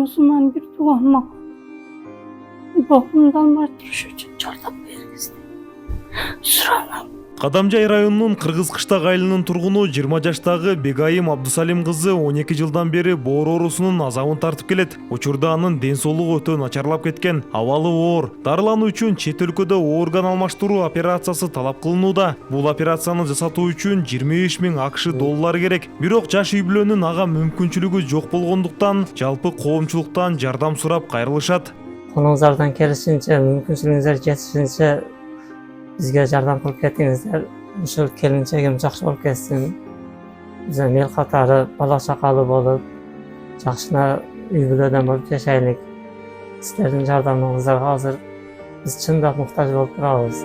musulmon bir tug'anma boqimdan bartirish uchun yordam bergizdi. So'radim. Кадамжай районунун Кыргыз Кыштак айылынын тургуну 20 жаштагы Бегайым Абдусалим кызы 12 жылдан бери боор оорусунун азабын тартып келет. Учурда анын ден соолугу өтө начарлап кеткен. Абалы оор. Дарылануу үчүн чет өлкөдө орган алмаштыруу операциясы талап кылынууда. Бул операцияны жасатуу үчүн 25 000 АКШ доллары керек. Бирок жаш үй бүлөнүн ага мүмкүнчүлүгү жок болгондуктан жалпы коомчулуктан жардам сурап кайрылышат. Колуңуздардан келишинче, мүмкүнчүлүгүңүздөр жетишинче бизге жардам кылып кетиңиздер. Ушул келинчегим жакшы болуп кетсин. Биз эл катары бала чакалуу болуп, жакшына үй бүлөдөн болуп жашайлык. Сиздердин жардамыңыздарга азыр биз чындап муктаж болуп турабыз.